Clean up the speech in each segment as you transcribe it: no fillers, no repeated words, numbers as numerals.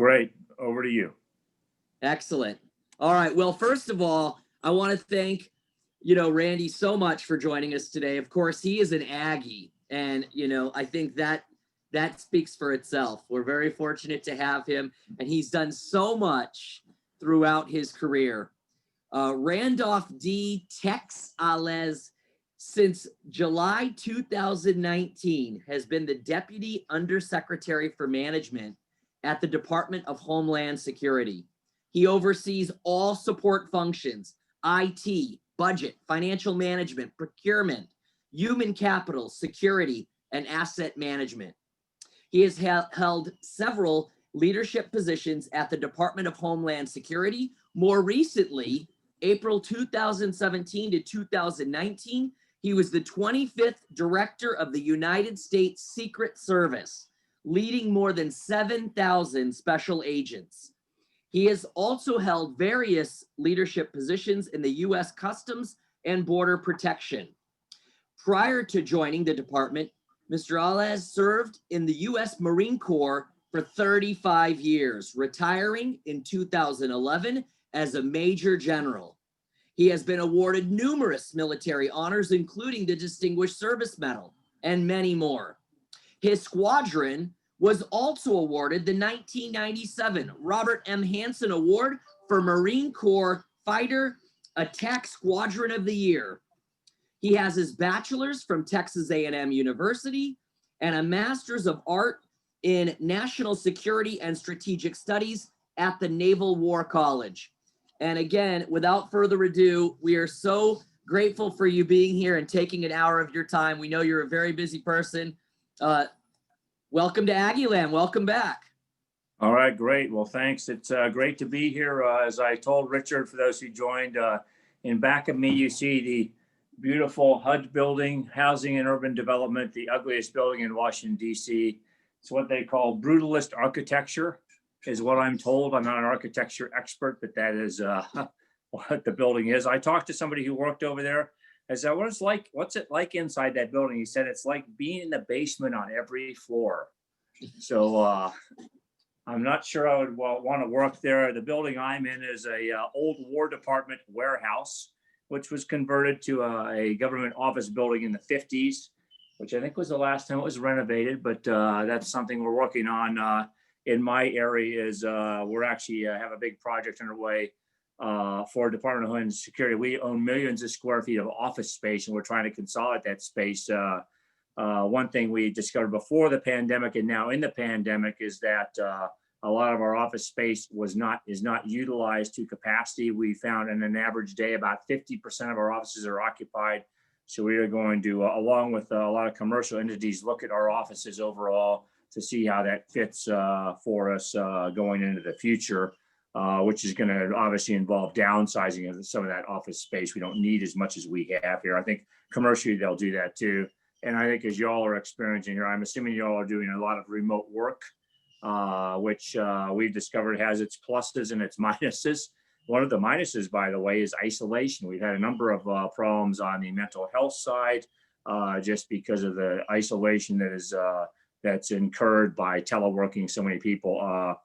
Great. Over to you. Excellent. All right. Well, first of all, I want to thank, Randy so much for joining us today. Of course, he is an Aggie, and, I think that speaks for itself. We're very fortunate to have him, and he's done so much throughout his career. Randolph D. Tex Alez, since July 2019, has been the Deputy Undersecretary for Management at the Department of Homeland Security. He oversees all support functions: IT, budget, financial management, procurement, human capital, security, and asset management. He has held several leadership positions at the Department of Homeland Security. More recently, April 2017 to 2019, he was the 25th Director of the United States Secret Service, leading more than 7,000 special agents. He has also held various leadership positions in the U.S. Customs and Border Protection. Prior to joining the department, Mr. Alez served in the U.S. Marine Corps for 35 years, retiring in 2011 as a Major General. He has been awarded numerous military honors, including the Distinguished Service Medal and many more. His squadron was also awarded the 1997 Robert M. Hansen Award for Marine Corps Fighter Attack Squadron of the Year. He has his bachelor's from Texas A&M University and a master's of art in National Security and Strategic Studies at the Naval War College. And again, without further ado, we are so grateful for you being here and taking an hour of your time. We know you're a very busy person. Welcome to Aggieland. Welcome back. All right, great. Well, thanks. It's great to be here. As I told Richard, for those who joined, in back of me, you see the beautiful HUD building, Housing and Urban Development, the ugliest building in Washington, D.C. It's what they call brutalist architecture, is what I'm told. I'm not an architecture expert, but that is what the building is. I talked to somebody who worked over there. I said, what's it like inside that building? He said, it's like being in the basement on every floor. So I'm not sure I would want to work there. The building I'm in is a old War Department warehouse, which was converted to a government office building in the 50s, which I think was the last time it was renovated, but that's something we're working on in my area. Is we're actually have a big project underway for Department of Homeland Security. We own millions of square feet of office space, and we're trying to consolidate that space. One thing we discovered before the pandemic and now in the pandemic is that a lot of our office space is not utilized to capacity. We found in an average day about 50% of our offices are occupied. So we are going to, along with a lot of commercial entities, look at our offices overall to see how that fits for us going into the future. Which is going to obviously involve downsizing of some of that office space. We don't need as much as we have here. I think commercially they'll do that too. And I think as y'all are experiencing here, I'm assuming y'all are doing a lot of remote work, which we've discovered has its pluses and its minuses. One of the minuses, by the way, is isolation. We've had a number of problems on the mental health side, just because of the isolation that's incurred by teleworking so many people.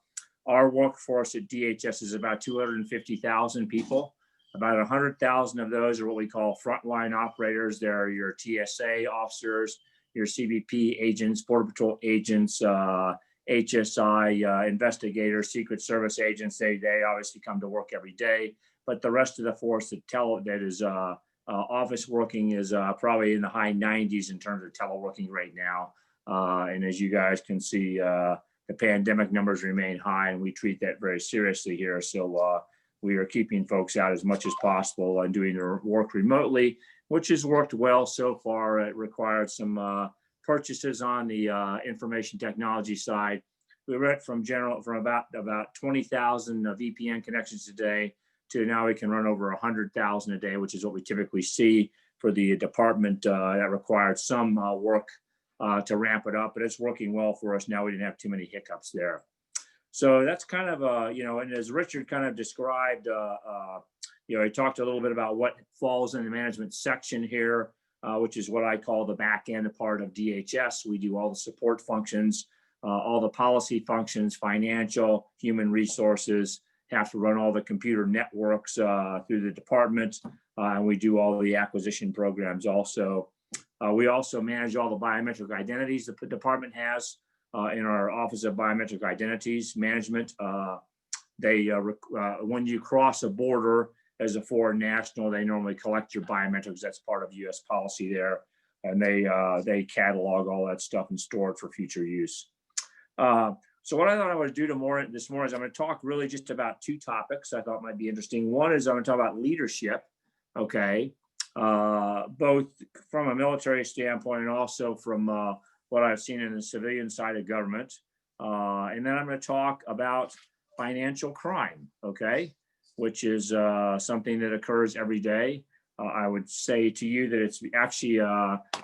Our workforce at DHS is about 250,000 people. About 100,000 of those are what we call frontline operators. They're your TSA officers, your CBP agents, Border Patrol agents, HSI investigators, Secret Service agents. They obviously come to work every day. But the rest of the force that is office working is probably in the high 90s in terms of teleworking right now. And as you guys can see, the pandemic numbers remain high, and we treat that very seriously here. So we are keeping folks out as much as possible and doing their work remotely, which has worked well so far. It required some purchases on the information technology side. We went from about 20,000 VPN connections a day to now we can run over 100,000 a day, which is what we typically see for the department. That required some work to ramp it up, but it's working well for us now. We didn't have too many hiccups there. So that's kind of, and as Richard kind of described, he talked a little bit about what falls in the management section here, which is what I call the back end part of DHS. We do all the support functions. all the policy functions, financial, human resources, have to run all the computer networks through the department, and we do all the acquisition programs also. We also manage all the biometric identities the department has in our Office of Biometric Identities Management. When you cross a border as a foreign national, they normally collect your biometrics. That's part of U.S. policy there, and they catalog all that stuff and store it for future use. So what I thought I would do this morning is I'm going to talk really just about two topics I thought might be interesting. One is I'm going to talk about leadership, okay, both from a military standpoint and also from what I've seen in the civilian side of government. And then I'm going to talk about financial crime, okay, which is something that occurs every day. I would say to you that it's actually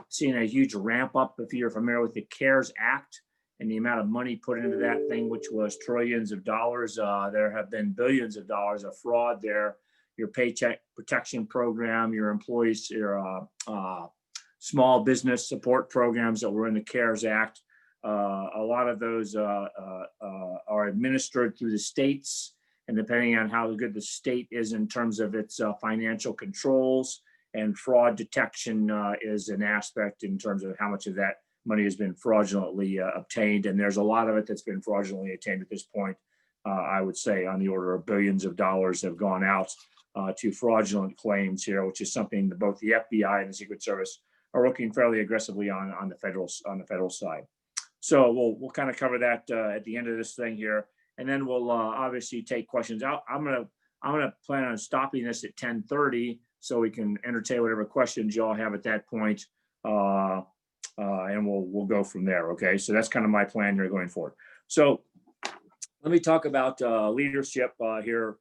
seeing a huge ramp up if you're familiar with the CARES Act and the amount of money put into that thing, which was trillions of dollars. There have been billions of dollars of fraud there. Your paycheck protection program, your employees, your small business support programs that were in the CARES Act. A lot of those are administered through the states, and depending on how good the state is in terms of its financial controls and fraud detection is an aspect in terms of how much of that money has been fraudulently obtained. And there's a lot of it that's been fraudulently obtained at this point. I would say on the order of billions of dollars have gone out to fraudulent claims here, which is something that both the FBI and the Secret Service are working fairly aggressively on the federal side. So we'll kind of cover that at the end of this thing here, and then we'll obviously take questions out. I'm gonna plan on stopping this at 10:30 so we can entertain whatever questions y'all have at that point, and we'll go from there. Okay, so that's kind of my plan here going forward. So let me talk about leadership here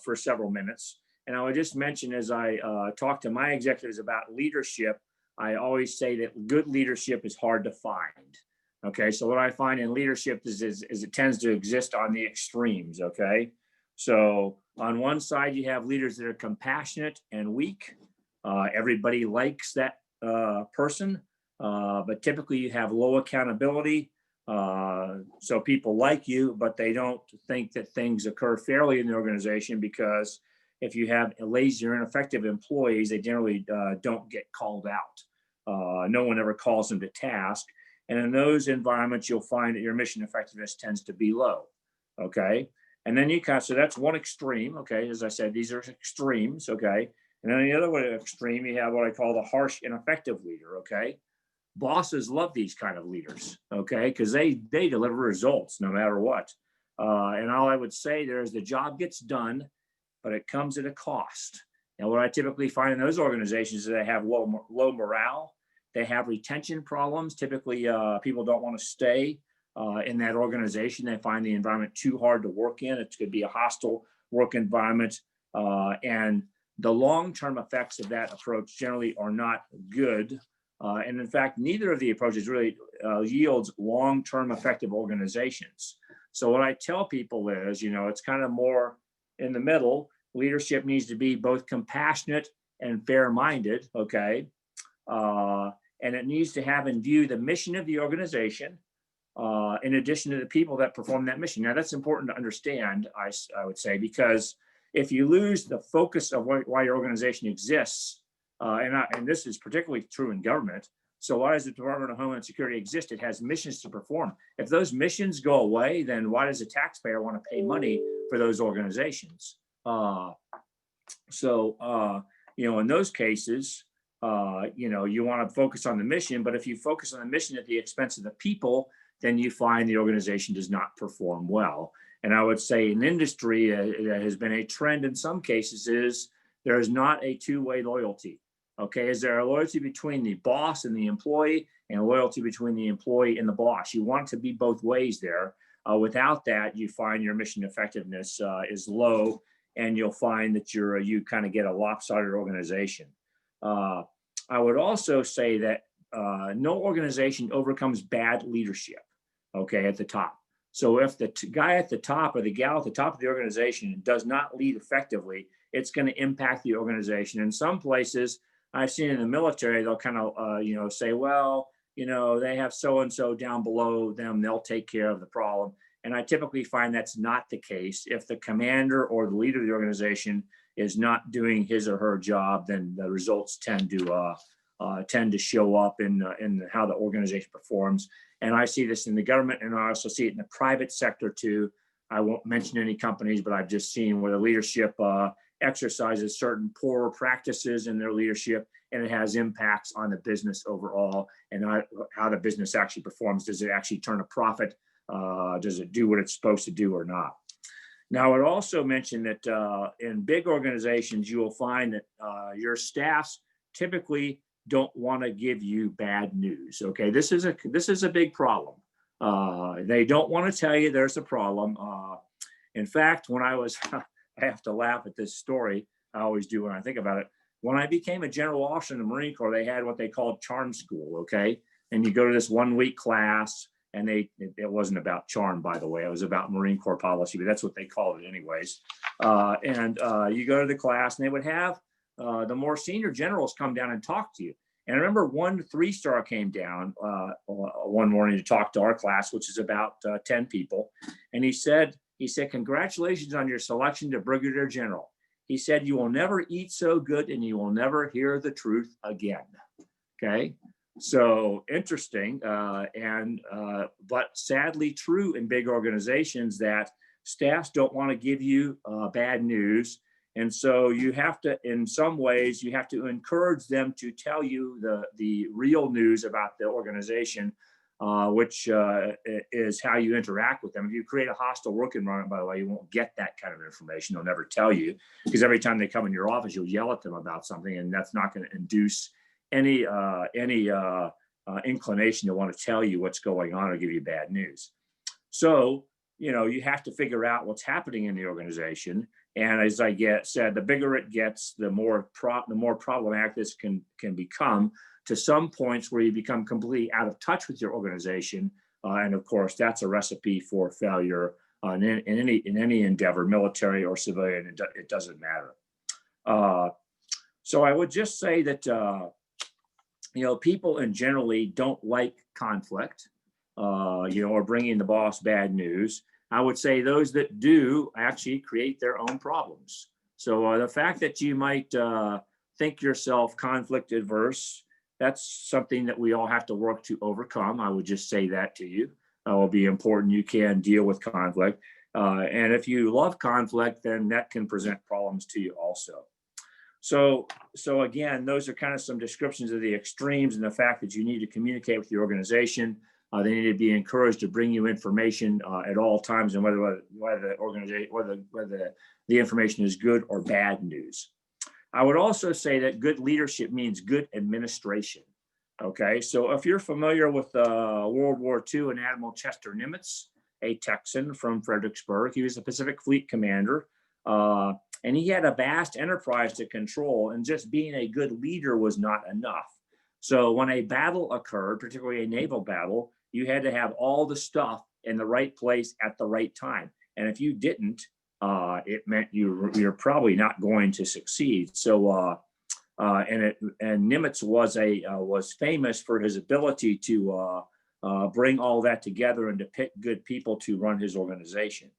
for several minutes, and I would just mention as I talk to my executives about leadership, I always say that good leadership is hard to find. Okay, so what I find in leadership is it tends to exist on the extremes, okay? So on one side, you have leaders that are compassionate and weak. Everybody likes that person, but typically you have low accountability. So people like you, but they don't think that things occur fairly in the organization, because if you have lazy or ineffective employees, they generally don't get called out. No one ever calls them to task. And in those environments, you'll find that your mission effectiveness tends to be low, okay? And then so that's one extreme, okay? As I said, these are extremes, okay? And then the other extreme, you have what I call the harsh, ineffective leader, okay? Bosses love these kind of leaders, okay? Because they deliver results no matter what. And all I would say there is the job gets done, but it comes at a cost. And what I typically find in those organizations is they have low morale. They have retention problems. Typically, people don't want to stay in that organization. They find the environment too hard to work in. It could be a hostile work environment. And the long-term effects of that approach generally are not good. And in fact, neither of the approaches really yields long-term effective organizations. So what I tell people is, it's kind of more in the middle. Leadership needs to be both compassionate and fair-minded, okay? And it needs to have in view the mission of the organization, in addition to the people that perform that mission. Now, that's important to understand, I would say, because if you lose the focus of why your organization exists, and this is particularly true in government, so why does the Department of Homeland Security exist? It has missions to perform. If those missions go away, then why does the taxpayer want to pay money for those organizations? In those cases, you want to focus on the mission, but if you focus on the mission at the expense of the people, then you find the organization does not perform well. And I would say in industry, it has been a trend in some cases is there is not a two-way loyalty. Okay, is there a loyalty between the boss and the employee, and a loyalty between the employee and the boss? You want to be both ways there. Without that, you find your mission effectiveness is low, and you'll find that you kind of get a lopsided organization. I would also say that no organization overcomes bad leadership, okay, at the top. So if the guy at the top or the gal at the top of the organization does not lead effectively, it's going to impact the organization. In some places, I've seen in the military, they'll kind of, say, well, they have so-and-so down below them, they'll take care of the problem. And I typically find that's not the case. If the commander or the leader of the organization is not doing his or her job, then the results tend to show up in how the organization performs. And I see this in the government, and I also see it in the private sector too. I won't mention any companies, but I've just seen where the leadership exercises certain poor practices in their leadership, and it has impacts on the business overall and how the business actually performs. Does it actually turn a profit? Does it do what it's supposed to do or not? Now, I would also mention that in big organizations, you will find that your staffs typically don't want to give you bad news. Okay, this is a big problem. They don't want to tell you there's a problem. In fact, when I have to laugh at this story. I always do when I think about it. When I became a general officer in the Marine Corps, they had what they called charm school. Okay, and you go to this 1-week class. And it wasn't about charm, by the way. It was about Marine Corps policy, but that's what they called it anyways. You go to the class, and they would have the more senior generals come down and talk to you. And I remember one 3-star came down one morning to talk to our class, which is about 10 people. And he said, congratulations on your selection to Brigadier General. He said, you will never eat so good and you will never hear the truth again. Okay. So interesting, but sadly true in big organizations that staffs don't want to give you bad news. And so you have to, in some ways, you have to encourage them to tell you the real news about the organization, which is how you interact with them. If you create a hostile work environment, by the way, you won't get that kind of information. They'll never tell you, because every time they come in your office, you'll yell at them about something, and that's not going to induce any inclination to want to tell you what's going on or give you bad news. So, you have to figure out what's happening in the organization. And as I said, the bigger it gets, the more problematic this can become, to some points where you become completely out of touch with your organization. And of course, that's a recipe for failure in any endeavor, military or civilian. It doesn't matter. So I would just say that people generally don't like conflict, or bringing the boss bad news. I would say those that do actually create their own problems. So the fact that you might think yourself conflict adverse, that's something that we all have to work to overcome. I would just say that to you. It will be important you can deal with conflict. And if you love conflict, then that can present problems to you also. So again, those are kind of some descriptions of the extremes and the fact that you need to communicate with your organization. They need to be encouraged to bring you information at all times, and whether the information is good or bad news. I would also say that good leadership means good administration. Okay, so if you're familiar with World War II and Admiral Chester Nimitz, a Texan from Fredericksburg, he was a Pacific Fleet commander. And he had a vast enterprise to control, and just being a good leader was not enough. So when a battle occurred, particularly a naval battle, you had to have all the stuff in the right place at the right time. And if you didn't, it meant you're probably not going to succeed. So and Nimitz was famous for his ability to bring all that together and to pick good people to run his organization.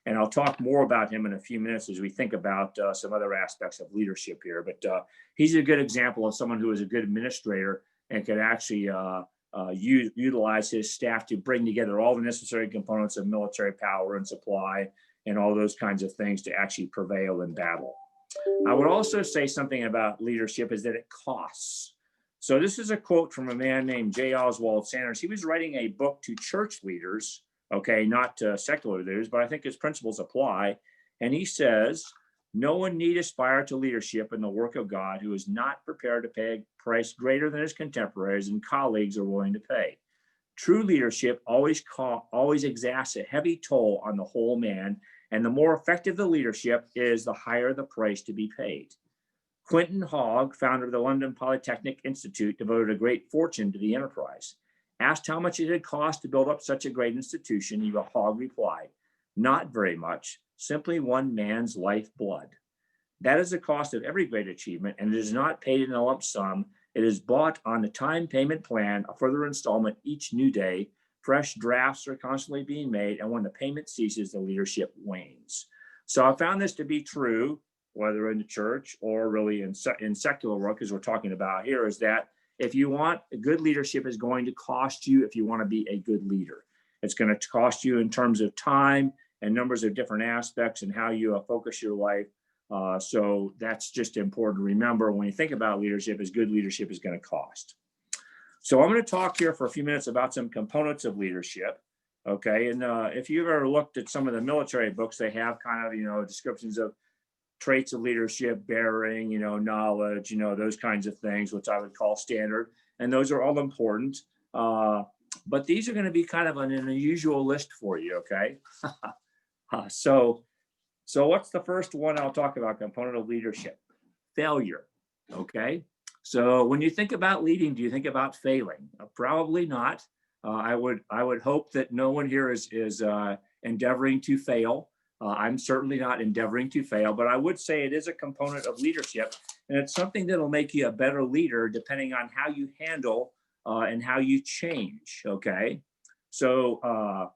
And I'll talk more about him in a few minutes as we think about some other aspects of leadership here. But he's a good example of someone who is a good administrator and could actually utilize his staff to bring together all the necessary components of military power and supply and all those kinds of things to actually prevail in battle. I would also say something about leadership is that it costs. So this is a quote from a man named J. Oswald Sanders. He was writing a book to church leaders, okay, not to secular leaders, but I think his principles apply. And he says, no one need aspire to leadership in the work of God who is not prepared to pay a price greater than his contemporaries and colleagues are willing to pay. True leadership always exacts a heavy toll on the whole man, and the more effective the leadership is, the higher the price to be paid. Quentin Hogg, founder of the London Polytechnic Institute, devoted a great fortune to the enterprise. Asked how much it had cost to build up such a great institution, Hogg replied, not very much, simply one man's lifeblood. That is the cost of every great achievement, and it is not paid in a lump sum, It is bought on the time payment plan, a further installment each new day. Fresh drafts are constantly being made, and when the payment ceases, the leadership wanes. So I found this to be true, whether in the church or really in secular work, as we're talking about here, is that if you want a good leadership, is going to cost you if you want to be a good leader. It's going to cost you in terms of time and numbers of different aspects and how you focus your life. So that's just important to remember when you think about leadership, is good leadership is going to cost. So I'm going to talk here for a few minutes about some components of leadership. Okay. And if you've ever looked at some of the military books, they have kind of, descriptions of traits of leadership, bearing, knowledge, those kinds of things, which I would call standard. And those are all important. But these are going to be kind of an unusual list for you. Okay. So what's the first one I'll talk about? Component of leadership: failure. Okay. So when you think about leading, do you think about failing? Probably not. I would hope that no one here is endeavoring to fail. I'm certainly not endeavoring to fail, but I would say it is a component of leadership, and it's something that'll make you a better leader depending on how you handle and how you change. Okay. So,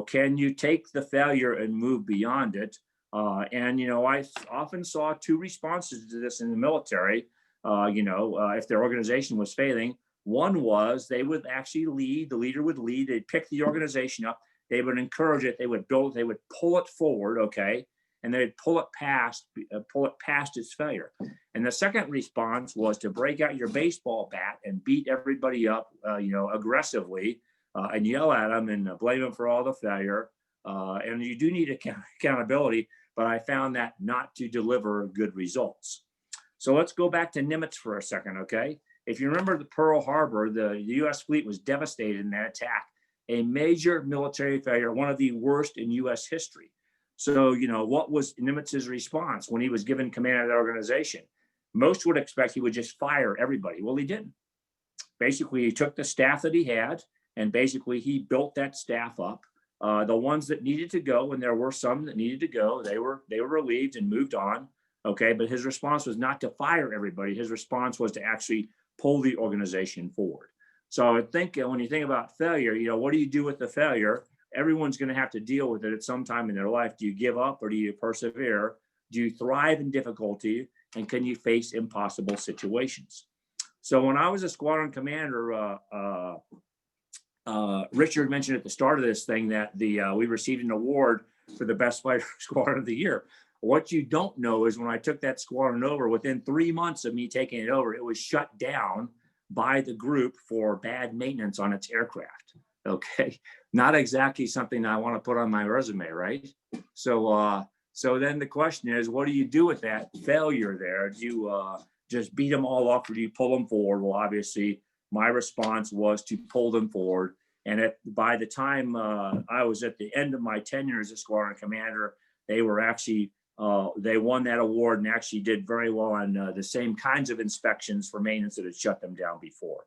can you take the failure and move beyond it? I often saw two responses to this in the military. If their organization was failing, one was they would actually lead, the leader would lead, they'd pick the organization up, they would encourage it, they would build, they would pull it forward, okay, and they'd pull it past its failure. And the second response was to break out your baseball bat and beat everybody up, aggressively, and yell at them and blame them for all the failure. And you do need accountability, but I found that not to deliver good results. So let's go back to Nimitz for a second, okay? If you remember the Pearl Harbor, the U.S. fleet was devastated in that attack, a major military failure, one of the worst in U.S. history. So, what was Nimitz's response when he was given command of the organization? Most would expect he would just fire everybody. Well, he didn't. Basically, he took the staff that he had, and basically he built that staff up. The ones that needed to go, and there were some that needed to go, they were relieved and moved on. Okay, but his response was not to fire everybody. His response was to actually pull the organization forward. So I think when you think about failure, what do you do with the failure? Everyone's going to have to deal with it at some time in their life. Do you give up or do you persevere? Do you thrive in difficulty? And can you face impossible situations? So when I was a squadron commander, Richard mentioned at the start of this thing that we received an award for the best fighter squadron of the year. What you don't know is when I took that squadron over, within 3 months of me taking it over, it was shut down by the group for bad maintenance on its aircraft. Okay, not exactly something I want to put on my resume, right? So then the question is, what do you do with that failure there? Do you just beat them all up, or do you pull them forward? Well, obviously, my response was to pull them forward. And by the time I was at the end of my tenure as a squadron commander, they were actually they won that award and actually did very well on the same kinds of inspections for maintenance that had shut them down before.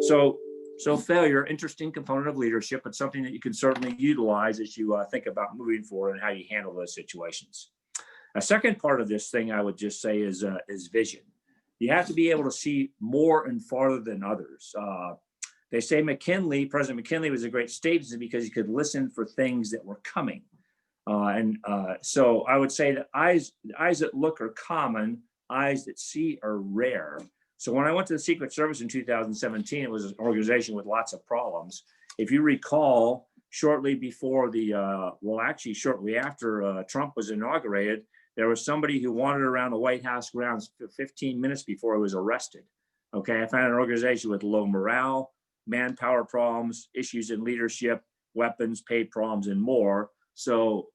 So failure, interesting component of leadership, but something that you can certainly utilize as you think about moving forward and how you handle those situations. A second part of this thing I would just say is vision. You have to be able to see more and farther than others. They say President McKinley was a great statesman because he could listen for things that were coming. So I would say that eyes that look are common, eyes that see are rare. So when I went to the Secret Service in 2017, it was an organization with lots of problems. If you recall, shortly after Trump was inaugurated, there was somebody who wandered around the White House grounds for 15 minutes before he was arrested. Okay, I found an organization with low morale, manpower problems, issues in leadership, weapons, pay problems, and more. So,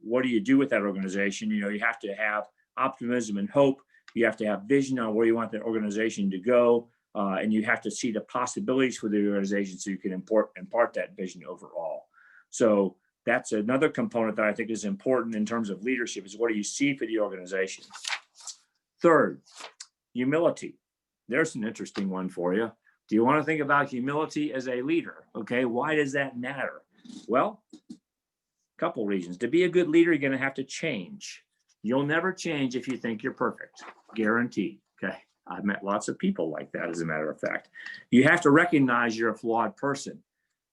what do you do with that organization? You have to have optimism and hope. You have to have vision on where you want that organization to go. And you have to see the possibilities for the organization so you can impart that vision overall. So that's another component that I think is important in terms of leadership, is what do you see for the organization? Third, humility. There's an interesting one for you. Do you want to think about humility as a leader? Okay, why does that matter? Well, couple reasons. To be a good leader, you're going to have to change. You'll never change if you think you're perfect, guaranteed. Okay. I've met lots of people like that, as a matter of fact. You have to recognize you're a flawed person.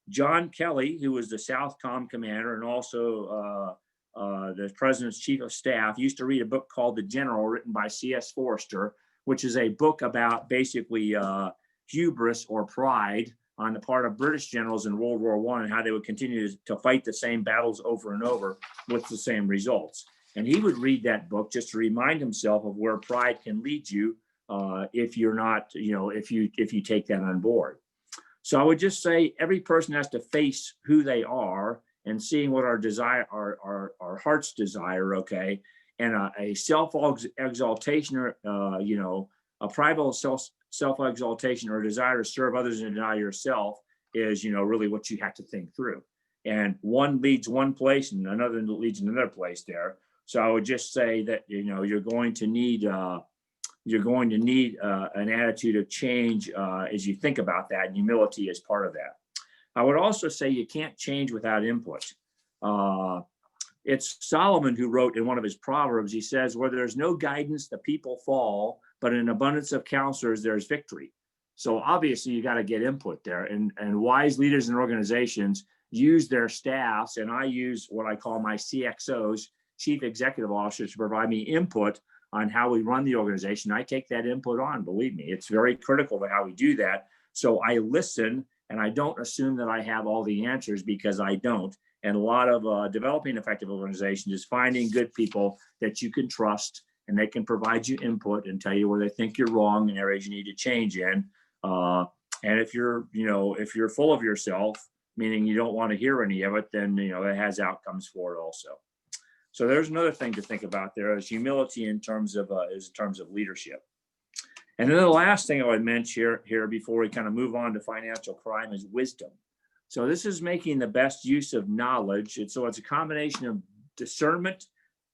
John Kelly, who was the Southcom commander and also the president's chief of staff, used to read a book called The General, written by C.S. Forrester, which is a book about basically hubris or pride on the part of British generals in World War I and how they would continue to fight the same battles over and over with the same results. And he would read that book just to remind himself of where pride can lead you if you're not, if you take that on board. So I would just say every person has to face who they are and seeing what our desire, our heart's desire, okay, and a self-exaltation or a private self-exaltation or a desire to serve others and deny yourself is really what you have to think through. And one leads one place and another leads another place there. So I would just say that you're going to need an attitude of change as you think about that, and humility is part of that. I would also say you can't change without input. It's Solomon who wrote in one of his Proverbs, he says, where there's no guidance, the people fall, but in abundance of counselors, there's victory. So obviously you got to get input there, and wise leaders and organizations use their staffs, and I use what I call my CXOs, chief executive officers, to provide me input on how we run the organization. I take that input on, believe me, it's very critical to how we do that. So I listen, and I don't assume that I have all the answers, because I don't. And a lot of developing effective organizations is finding good people that you can trust, and they can provide you input and tell you where they think you're wrong and areas you need to change in. And if you're full of yourself, meaning you don't want to hear any of it, then it has outcomes for it also. So there's another thing to think about there is humility in terms of leadership. And then the last thing I would mention here before we kind of move on to financial crime is wisdom. So this is making the best use of knowledge. And so it's a combination of discernment,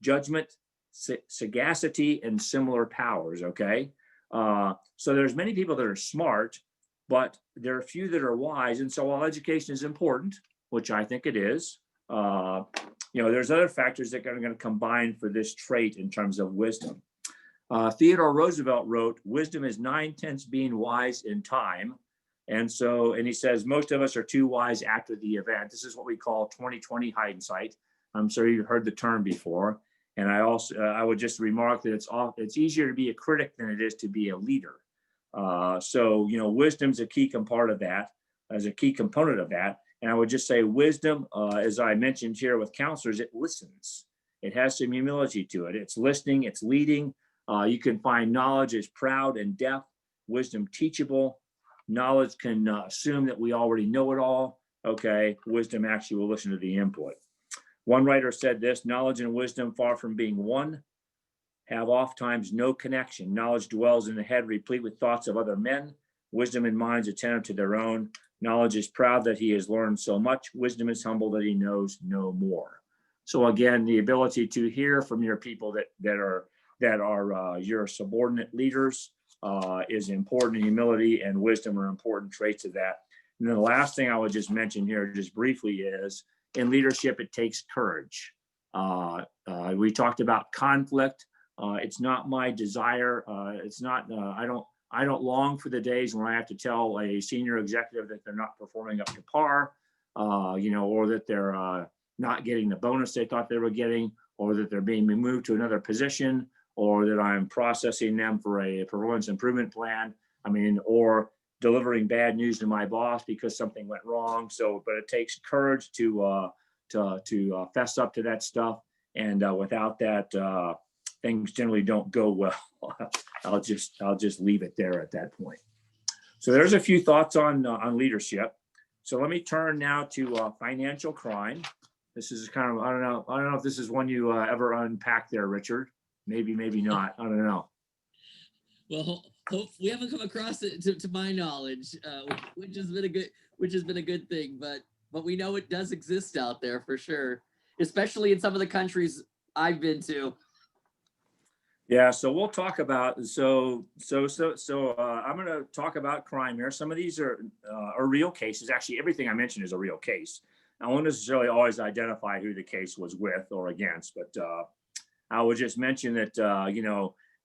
judgment, sagacity, and similar powers, okay? So there's many people that are smart, but there are few that are wise. And so while education is important, which I think it is, there's other factors that are going to combine for this trait in terms of wisdom. Theodore Roosevelt wrote, wisdom is 9/10 being wise in time. And he says, most of us are too wise after the event. This is what we call 20/20 hindsight. I'm sure you've heard the term before. And I would just remark that it's easier to be a critic than it is to be a leader. Wisdom's a key component of that, And I would just say wisdom, as I mentioned here with counselors, it listens. It has some humility to it. It's listening, it's leading. You can find knowledge is proud and deaf, wisdom teachable. Knowledge can assume that we already know it all. Okay, wisdom actually will listen to the input. One writer said this, knowledge and wisdom, far from being one, have oftentimes no connection. Knowledge dwells in the head, replete with thoughts of other men. Wisdom in minds attentive to their own. Knowledge is proud that he has learned so much. Wisdom is humble that he knows no more. So again, the ability to hear from your people that are your subordinate leaders is important. Humility and wisdom are important traits of that. And then the last thing I would just mention here, just briefly, is in leadership, it takes courage. We talked about conflict. It's not my desire. I don't long for the days when I have to tell a senior executive that they're not performing up to par, or that they're not getting the bonus they thought they were getting, or that they're being moved to another position, or that I'm processing them for a performance improvement plan. Or delivering bad news to my boss because something went wrong. But it takes courage to fess up to that stuff. And without that, things generally don't go well. I'll just leave it there at that point. So there's a few thoughts on leadership. So let me turn now to financial crime. This is kind of, I don't know if this is one you ever unpack there, Richard. Maybe not. I don't know. Well, we haven't come across it to my knowledge, which has been a good thing. But we know it does exist out there for sure, especially in some of the countries I've been to. Yeah, so we'll talk about I'm going to talk about crime here. Some of these are real cases. Actually, everything I mentioned is a real case. I won't necessarily always identify who the case was with or against, but I would just mention that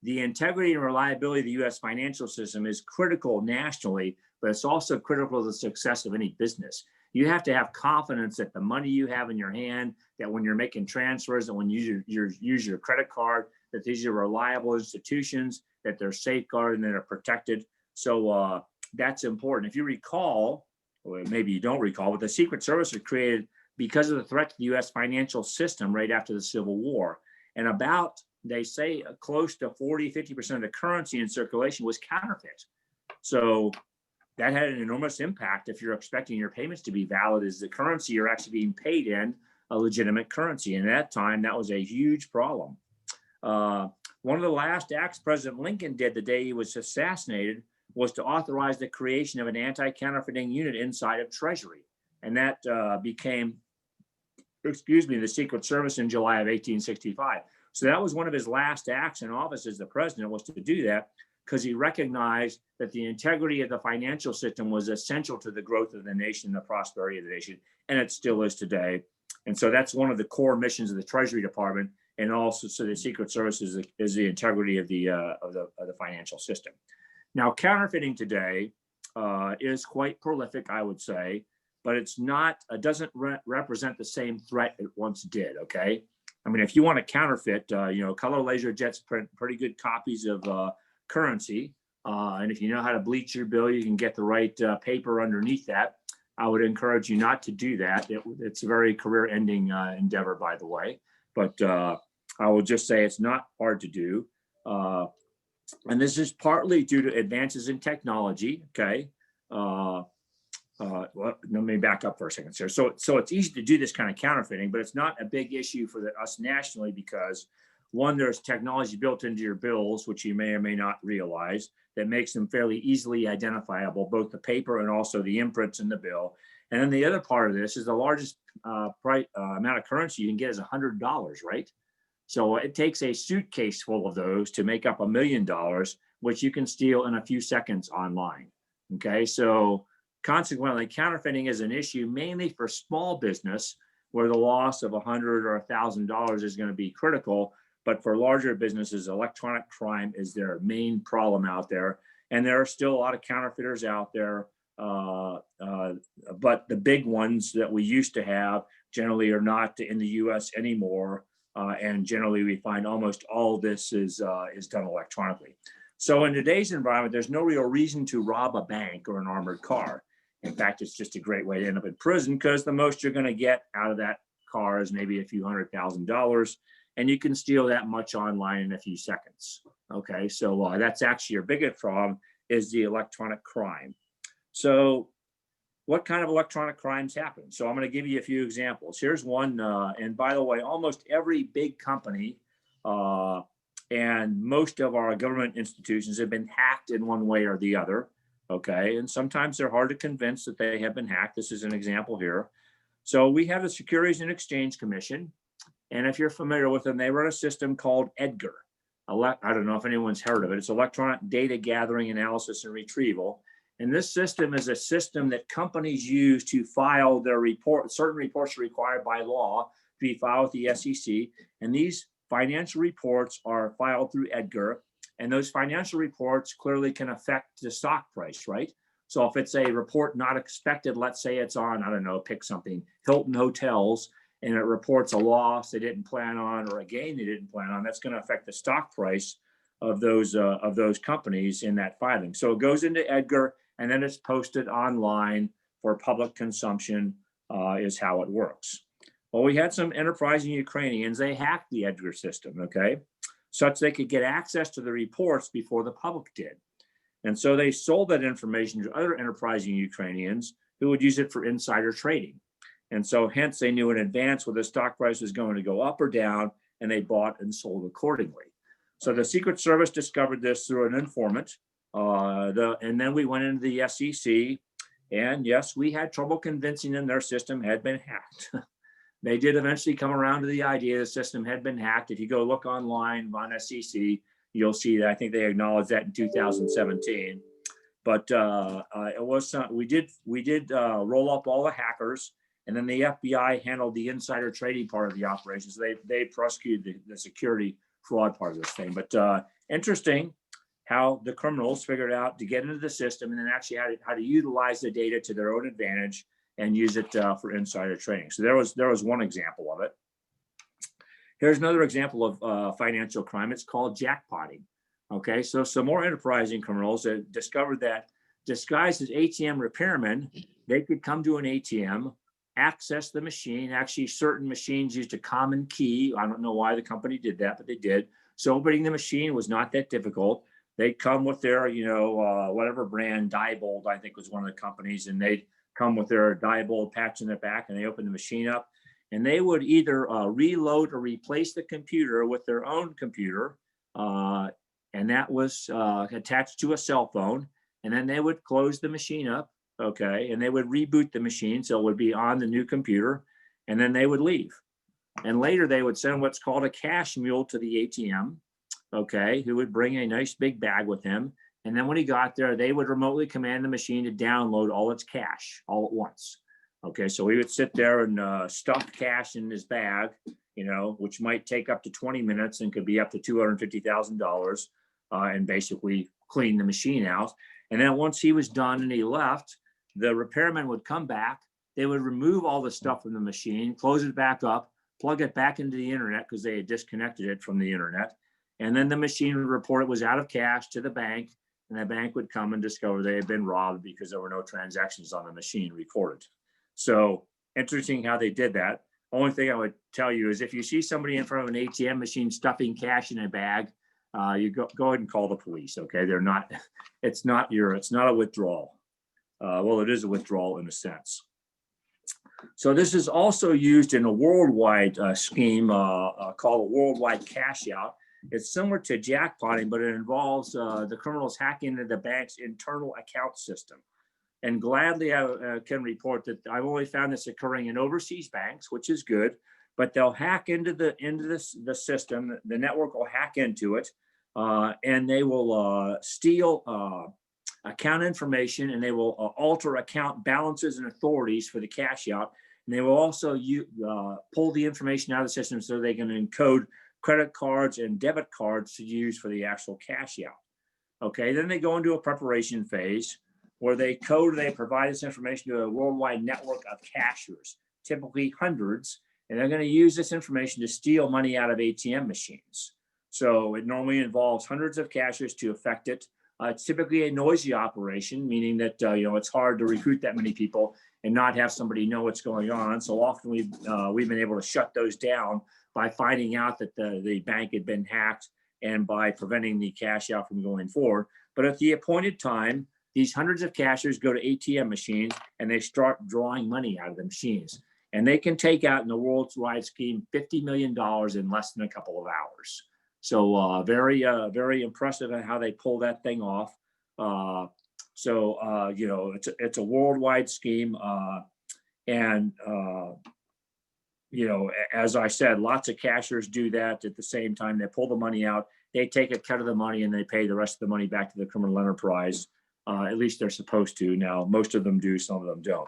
the integrity and reliability of the U.S. financial system is critical nationally, but it's also critical to the success of any business. You have to have confidence that the money you have in your hand, that when you're making transfers and when you use your credit card, that these are reliable institutions, that they're safeguarded and that are protected. So that's important. If you recall, or maybe you don't recall, but the Secret Service was created because of the threat to the U.S. financial system right after the Civil War. And about, they say, close to 40–50% of the currency in circulation was counterfeit. So that had an enormous impact if you're expecting your payments to be valid, as the currency you're actually being paid in a legitimate currency. And at that time, that was a huge problem. One of the last acts President Lincoln did the day he was assassinated was to authorize the creation of an anti-counterfeiting unit inside of Treasury. And that became, the Secret Service in July of 1865. So that was one of his last acts in office as the president, was to do that, because he recognized that the integrity of the financial system was essential to the growth of the nation, the prosperity of the nation, and it still is today. And so that's one of the core missions of the Treasury Department, and also so the Secret Service is the integrity of the financial system. Now, counterfeiting today is quite prolific, I would say, but it's not, it doesn't represent the same threat it once did. Okay, I mean, if you want to counterfeit, Color Laser Jets print pretty good copies of currency, and if you know how to bleach your bill, you can get the right paper underneath that. I would encourage you not to do that. It's a very career-ending endeavor, by the way. But I will just say it's not hard to do. And this is partly due to advances in technology, okay? Well, let me back up for a second, sir. So it's easy to do this kind of counterfeiting, but it's not a big issue for us nationally because, one, there's technology built into your bills, which you may or may not realize, that makes them fairly easily identifiable, both the paper and also the imprints in the bill. And then the other part of this is the largest amount of currency you can get is $100, right? So it takes a suitcase full of those to make up $1 million, which you can steal in a few seconds online. Okay, so consequently, counterfeiting is an issue mainly for small business, where the loss of $100 or $1,000 is going to be critical. But for larger businesses, electronic crime is their main problem out there. And there are still a lot of counterfeiters out there. But the big ones that we used to have generally are not in the US anymore. And generally, we find almost all this is done electronically. So in today's environment, there's no real reason to rob a bank or an armored car. In fact, it's just a great way to end up in prison, because the most you're going to get out of that car is maybe a few $100,000, and you can steal that much online in a few seconds. Okay, so that's actually your biggest problem, is the electronic crime. So what kind of electronic crimes happen? So I'm going to give you a few examples. Here's one, and by the way, almost every big company and most of our government institutions have been hacked in one way or the other. Okay, and sometimes they're hard to convince that they have been hacked. This is an example here. So we have the Securities and Exchange Commission, and if you're familiar with them, they run a system called EDGAR. I don't know if anyone's heard of it. It's Electronic Data Gathering, Analysis, and Retrieval. And this system is a system that companies use to file their report. Certain reports are required by law to be filed with the SEC, and these financial reports are filed through EDGAR. And those financial reports clearly can affect the stock price, right? So if it's a report not expected, let's say it's on, I don't know, pick something, Hilton Hotels, and it reports a loss they didn't plan on or a gain they didn't plan on, that's going to affect the stock price of those companies in that filing. So it goes into EDGAR, and then it's posted online for public consumption, is how it works. Well, we had some enterprising Ukrainians, they hacked the EDGAR system, okay, such they could get access to the reports before the public did. And so they sold that information to other enterprising Ukrainians who would use it for insider trading. And so hence they knew in advance whether the stock price was going to go up or down, and they bought and sold accordingly. So the Secret Service discovered this through an informant. And then we went into the SEC, and yes, we had trouble convincing them their system had been hacked. They did eventually come around to the idea the system had been hacked. If you go look online on SEC, you'll see that. I think they acknowledged that in 2017. But it was we did roll up all the hackers, and then the FBI handled the insider trading part of the operation. So they prosecuted the security fraud part of this thing. But interesting how the criminals figured out to get into the system and then actually how to utilize the data to their own advantage and use it for insider trading. So there was one example of it. Here's another example of financial crime. It's called jackpotting. Okay, so some more enterprising criminals discovered that disguised as ATM repairmen, they could come to an ATM, access the machine. Actually, certain machines used a common key. I don't know why the company did that, but they did. So opening the machine was not that difficult. They'd come with their, whatever brand, Diebold, I think was one of the companies, and they'd come with their Diebold patch in their back, and they open the machine up, and they would either reload or replace the computer with their own computer, and that was attached to a cell phone, and then they would close the machine up, okay, and they would reboot the machine, so it would be on the new computer, and then they would leave. And later they would send what's called a cash mule to the ATM, okay, who would bring a nice big bag with him. And then when he got there, they would remotely command the machine to download all its cash all at once. Okay, so he would sit there and stuff cash in his bag, which might take up to 20 minutes and could be up to $250,000, and basically clean the machine out. And then once he was done and he left, the repairman would come back. They would remove all the stuff from the machine, close it back up, plug it back into the internet because they had disconnected it from the internet. And then the machine would report it was out of cash to the bank, and the bank would come and discover they had been robbed because there were no transactions on the machine recorded. So interesting how they did that. Only thing I would tell you is if you see somebody in front of an ATM machine stuffing cash in a bag, you go ahead and call the police. Okay, it's not a withdrawal. Well, it is a withdrawal in a sense. So this is also used in a worldwide scheme called a worldwide cash out. It's similar to jackpotting, but it involves the criminals hacking into the bank's internal account system. And gladly, I can report that I've only found this occurring in overseas banks, which is good. But they'll hack into the system. The network will hack into it, and they will steal account information, and they will alter account balances and authorities for the cash out. And they will also pull the information out of the system so they can encode credit cards and debit cards to use for the actual cash out. Okay, then they go into a preparation phase where they provide this information to a worldwide network of cashiers, typically hundreds, and they're going to use this information to steal money out of ATM machines. So it normally involves hundreds of cashiers to effect it. It's typically a noisy operation, meaning that it's hard to recruit that many people and not have somebody know what's going on. So often we've been able to shut those down by finding out that the bank had been hacked and by preventing the cash out from going forward. But at the appointed time, these hundreds of cashiers go to ATM machines and they start drawing money out of the machines. And they can take out in the worldwide scheme $50 million in less than a couple of hours. So very impressive at how they pull that thing off. It's a worldwide scheme. As I said, lots of cashiers do that at the same time. They pull the money out, they take a cut of the money, and they pay the rest of the money back to the criminal enterprise. At least they're supposed to. Now, most of them do, some of them don't.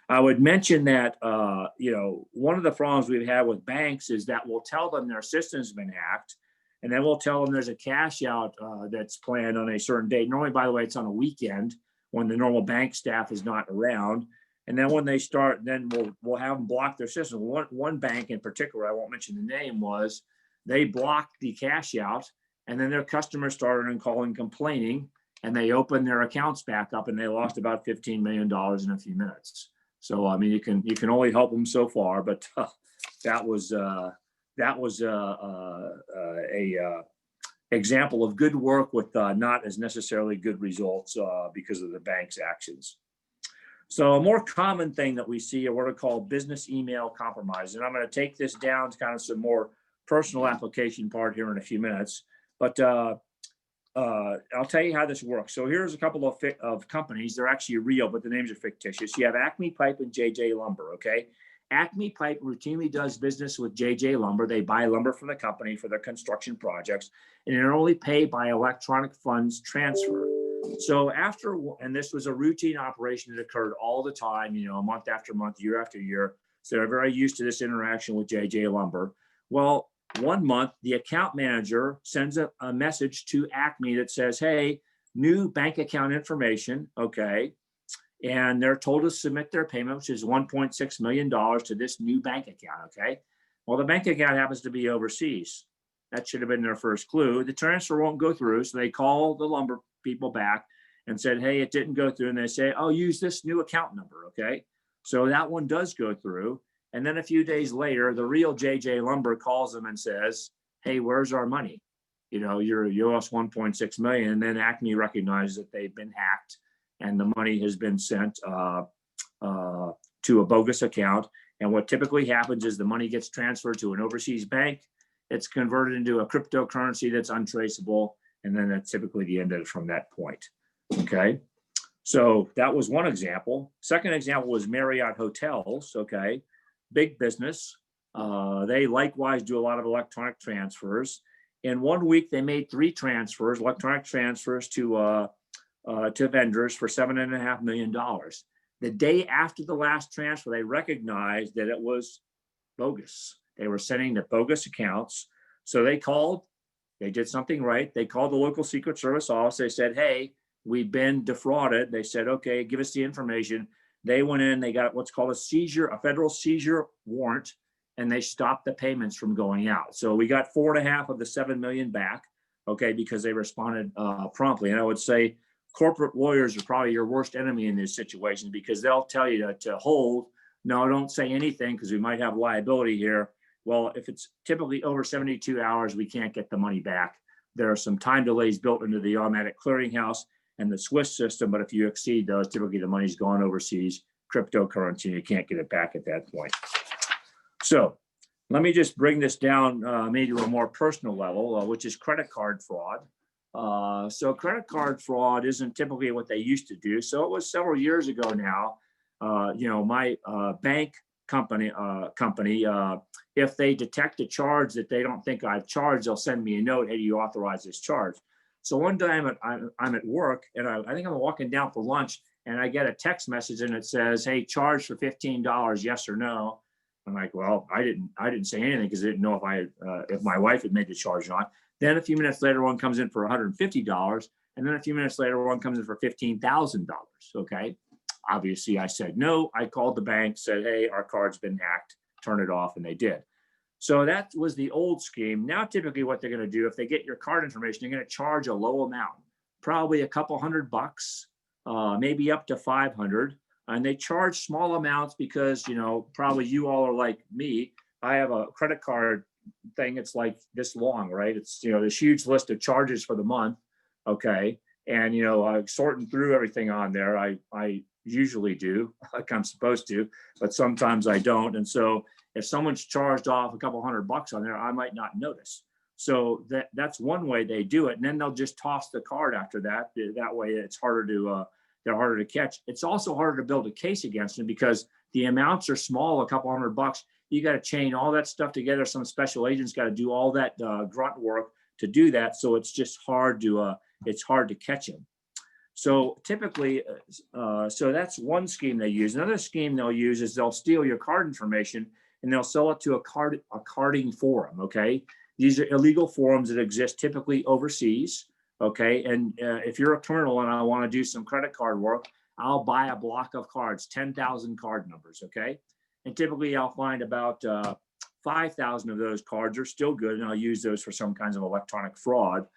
I would mention that, one of the problems we've had with banks is that we'll tell them their system's been hacked, and then we'll tell them there's a cash out that's planned on a certain date. Normally, by the way, it's on a weekend when the normal bank staff is not around. And then when they start, then we'll have them block their system. One bank in particular, I won't mention the name, was they blocked the cash out, and then their customers started calling complaining, and they opened their accounts back up, and they lost about $15 million in a few minutes. So I mean, you can only help them so far, but that was a example of good work with not as necessarily good results because of the bank's actions. So a more common thing that we see are what are called business email compromise. And I'm going to take this down to kind of some more personal application part here in a few minutes. But I'll tell you how this works. So here's a couple of companies. They're actually real, but the names are fictitious. You have Acme Pipe and JJ Lumber, okay? Acme Pipe routinely does business with JJ Lumber. They buy lumber from the company for their construction projects, and they're only paid by electronic funds transfer. So and this was a routine operation that occurred all the time, month after month, year after year. So they're very used to this interaction with JJ Lumber. Well, one month, the account manager sends a message to Acme that says, hey, new bank account information, okay? And they're told to submit their payment, which is $1.6 million to this new bank account, okay? Well, the bank account happens to be overseas. That should have been their first clue. The transfer won't go through, so they call the lumber people back and said, hey, it didn't go through. And they say, oh, use this new account number, okay? So that one does go through. And then a few days later, the real JJ Lumber calls them and says, hey, where's our money? You know, you owe us 1.6 million. And then Acme recognizes that they've been hacked and the money has been sent to a bogus account. And what typically happens is the money gets transferred to an overseas bank. It's converted into a cryptocurrency that's untraceable. And then that's typically the end of it from that point. Okay. So that was one example. Second example was Marriott Hotels. Okay. Big business. They likewise do a lot of electronic transfers. In 1 week, they made 3 transfers, electronic transfers to vendors for $7.5 million. The day after the last transfer, they recognized that it was bogus. They were sending to bogus accounts. So they called, they did something right. They called the local Secret Service office. They said, hey, we've been defrauded. They said, okay, give us the information. They went in, they got what's called a seizure, a federal seizure warrant, and they stopped the payments from going out. So we got 4.5 of the 7 million back, okay, because they responded promptly. And I would say corporate lawyers are probably your worst enemy in this situation because they'll tell you to hold, no, don't say anything because we might have liability here. Well, if it's typically over 72 hours, we can't get the money back. There are some time delays built into the automatic clearinghouse and the Swiss system, but if you exceed those, typically the money's gone overseas, cryptocurrency, and you can't get it back at that point. So let me just bring this down maybe to a more personal level, which is credit card fraud. So credit card fraud isn't typically what they used to do. So it was several years ago now. My bank company, if they detect a charge that they don't think I've charged, they'll send me a note, hey, do you authorize this charge? So one day I'm at work and I think I'm walking down for lunch and I get a text message and it says, hey, charge for $15, yes or no? I'm like, well, I didn't say anything because I didn't know if my wife had made the charge or not. Then a few minutes later, one comes in for $150. And then a few minutes later, one comes in for $15,000. Okay. Obviously I said no. I called the bank, said, hey, our card's been hacked, turn it off. And they did. So that was the old scheme. Now, typically what they're going to do, if they get your card information, they're going to charge a low amount, probably a couple $100, maybe up to 500. And they charge small amounts because, probably you all are like me. I have a credit card thing. It's like this long, right? It's, this huge list of charges for the month. Okay. And, I'm sorting through everything on there. I usually do like I'm supposed to, but sometimes I don't. And so if someone's charged off a couple $100 on there, I might not notice. So that's one way they do it. And then they'll just toss the card after that. That way it's harder to, they're harder to catch. It's also harder to build a case against them because the amounts are small, a couple $100. You got to chain all that stuff together. Some special agents got to do all that grunt work to do that. So it's just hard to catch them. So typically, so that's one scheme they use. Another scheme they'll use is they'll steal your card information and they'll sell it to a carding forum. Okay. These are illegal forums that exist typically overseas. Okay. And if you're a criminal and I want to do some credit card work, I'll buy a block of cards, 10,000 card numbers. Okay. And typically I'll find about 5,000 of those cards are still good. And I'll use those for some kinds of electronic fraud.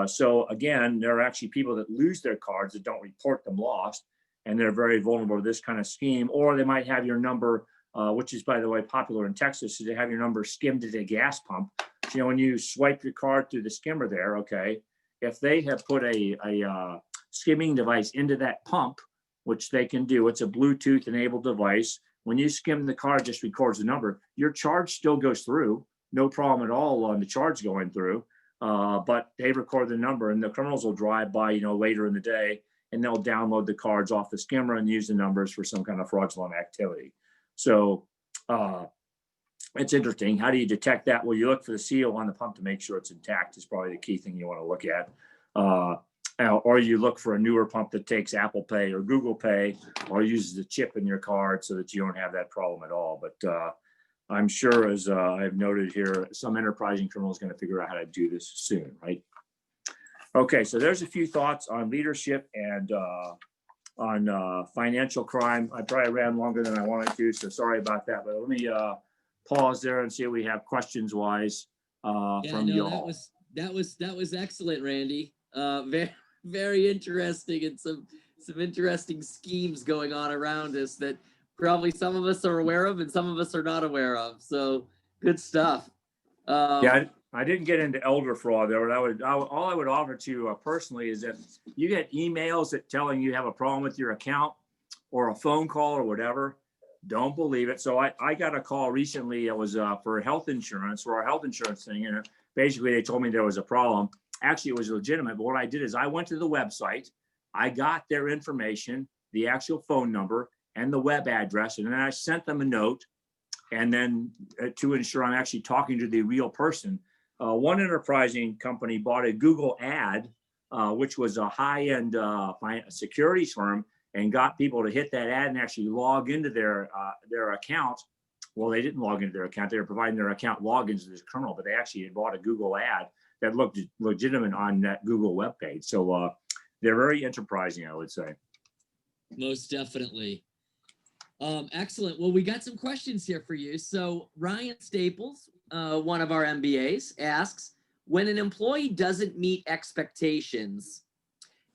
So again, there are actually people that lose their cards that don't report them lost. And they're very vulnerable to this kind of scheme. Or they might have your number, which is, by the way, popular in Texas, is they have your number skimmed at a gas pump. So, when you swipe your card through the skimmer there, okay, if they have put a skimming device into that pump, which they can do, it's a Bluetooth enabled device. When you skim the card, just records the number. Your charge still goes through, no problem at all on the charge going through. But they record the number, and the criminals will drive by, later in the day, and they'll download the cards off the skimmer and use the numbers for some kind of fraudulent activity. So it's interesting. How do you detect that? Well, you look for the seal on the pump to make sure it's intact is probably the key thing you want to look at. Or you look for a newer pump that takes Apple Pay or Google Pay or uses the chip in your card so that you don't have that problem at all. But I'm sure, as I've noted here, some enterprising criminal is going to figure out how to do this soon, right? Okay, so there's a few thoughts on leadership and on financial crime. I probably ran longer than I wanted to, so sorry about that. But let me pause there and see if we have questions wise from y'all. That was excellent, Randy. Very interesting, and some interesting schemes going on around us that probably some of us are aware of and some of us are not aware of. So good stuff. Yeah, I didn't get into elder fraud there. All I would offer to you personally is that you get emails that telling you have a problem with your account or a phone call or whatever. Don't believe it. So I got a call recently. It was for health insurance, for our health insurance thing. And basically they told me there was a problem. Actually, it was legitimate. But what I did is I went to the website. I got their information, the actual phone number and the web address. And then I sent them a note. And then to ensure I'm actually talking to the real person, one enterprising company bought a Google ad, which was a high-end securities firm, and got people to hit that ad and actually log into their account. Well, they didn't log into their account. They were providing their account logins to this criminal, but they actually had bought a Google ad that looked legitimate on that Google webpage. So they're very enterprising, I would say. Most definitely. Excellent. Well, we got some questions here for you. So Ryan Staples, one of our MBAs, asks, when an employee doesn't meet expectations,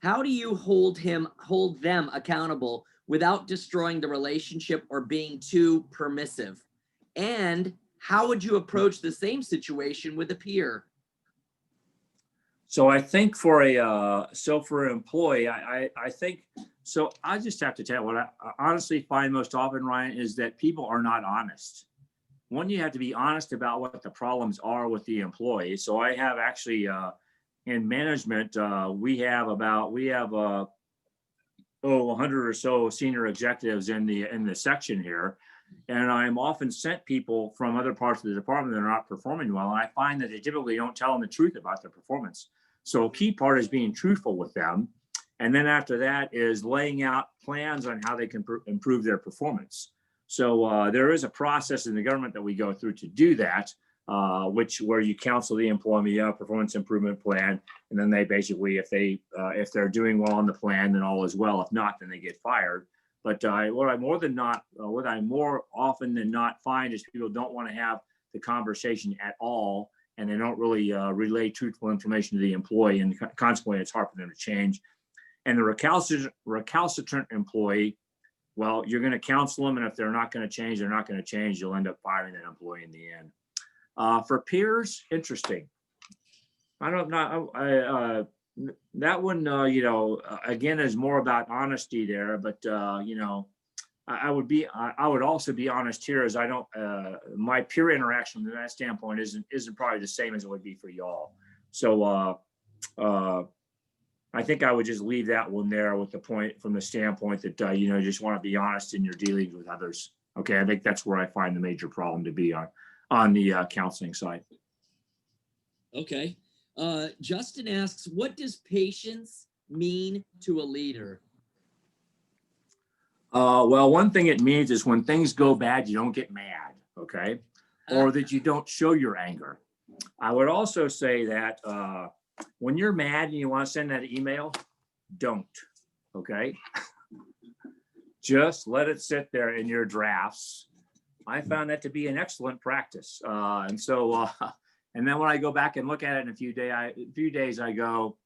how do you hold them accountable without destroying the relationship or being too permissive? And how would you approach the same situation with a peer? So I think for an employee, I think, so I just have to tell you what I honestly find most often, Ryan, is that people are not honest. One, you have to be honest about what the problems are with the employee. So I have actually in management, we have 100 or so senior executives in the section here. And I'm often sent people from other parts of the department that are not performing well. And I find that they typically don't tell them the truth about their performance. So a key part is being truthful with them. And then after that is laying out plans on how they can improve their performance. So there is a process in the government that we go through to do that, where you counsel the employee performance improvement plan. And then they basically, if they're doing well on the plan, then all is well. If not, then they get fired. But what I more often than not find is people don't want to have the conversation at all, and they don't really relay truthful information to the employee, and consequently, it's hard for them to change. And the recalcitrant employee, well, you're going to counsel them, and if they're not going to change, they're not going to change. You'll end up firing that employee in the end. For peers, interesting. I don't know. That one, again, is more about honesty there. But I would also be honest here, as I don't. My peer interaction from that standpoint isn't probably the same as it would be for y'all. So I think I would just leave that one there with the point from the standpoint that you just want to be honest in your dealings with others. Okay, I think that's where I find the major problem to be on the counseling side. Okay. Justin asks, what does patience mean to a leader? Well, one thing it means is when things go bad, you don't get mad, okay? Or that you don't show your anger. I would also say that when you're mad and you want to send that email, don't, okay? Just let it sit there in your drafts. I found that to be an excellent practice. And then when I go back and look at it in a few days, I go,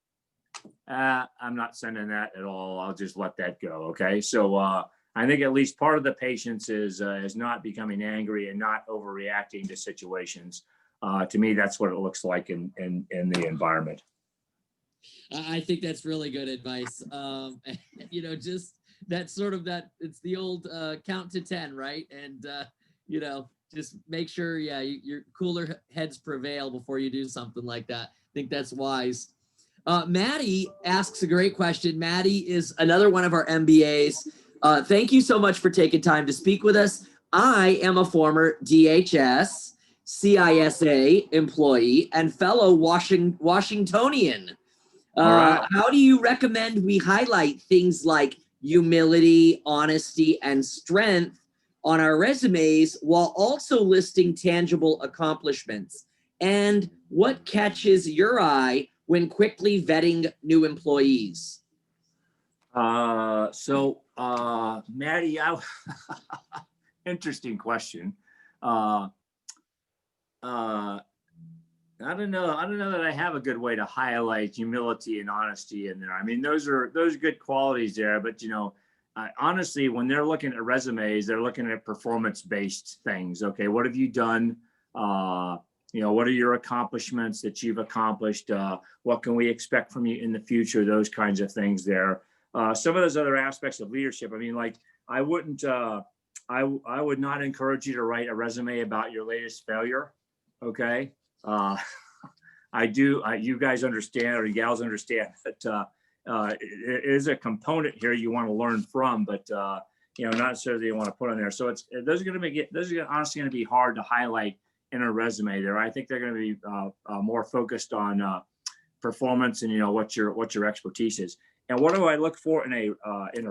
I'm not sending that at all. I'll just let that go. Okay. So I think at least part of the patience is not becoming angry and not overreacting to situations. To me, that's what it looks like in the environment. I think that's really good advice. Just it's the old count to 10, right? And, just make sure, your cooler heads prevail before you do something like that. I think that's wise. Maddie asks a great question. Maddie is another one of our MBAs. Thank you so much for taking time to speak with us. I am a former DHS, CISA employee and fellow Washingtonian. Right. How do you recommend we highlight things like humility, honesty, and strength on our resumes while also listing tangible accomplishments? And what catches your eye when quickly vetting new employees? Maddie, interesting question. Uh, uh, I don't know. I don't know that I have a good way to highlight humility and honesty in there. I mean, those are good qualities there. But honestly, when they're looking at resumes, they're looking at performance-based things. Okay, what have you done? What are your accomplishments that you've accomplished? What can we expect from you in the future? Those kinds of things there. Some of those other aspects of leadership. I mean, like I wouldn't. I would not encourage you to write a resume about your latest failure. Okay. I do. You guys understand, or you gals understand that it is a component here you want to learn from, but not necessarily you want to put on there. So those are honestly going to be hard to highlight in a resume there. I think they're going to be more focused on performance and what your expertise is. And what do I look for in a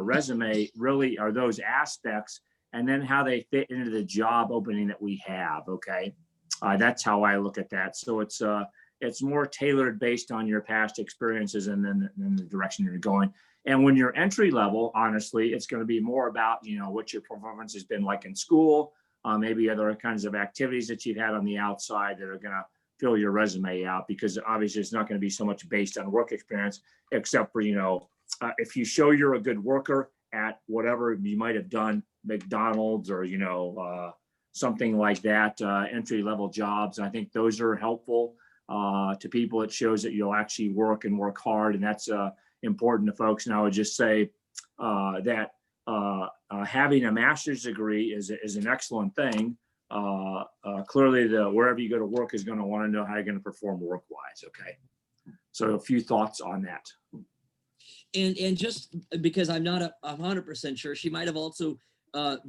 resume? Really, are those aspects, and then how they fit into the job opening that we have. Okay. That's how I look at that. So it's more tailored based on your past experiences and then the direction you're going. And when you're entry level, honestly, it's going to be more about what your performance has been like in school, maybe other kinds of activities that you've had on the outside that are going to fill your resume out. Because obviously, it's not going to be so much based on work experience, except for if you show you're a good worker at whatever you might have done, McDonald's or something like that, entry-level jobs. I think those are helpful to people. It shows that you'll actually work and work hard, and that's important to folks. And I would just say that having a master's degree is an excellent thing. Clearly, wherever you go to work is going to want to know how you're going to perform work-wise. Okay, so a few thoughts on that. And just because I'm not 100% sure, she might have also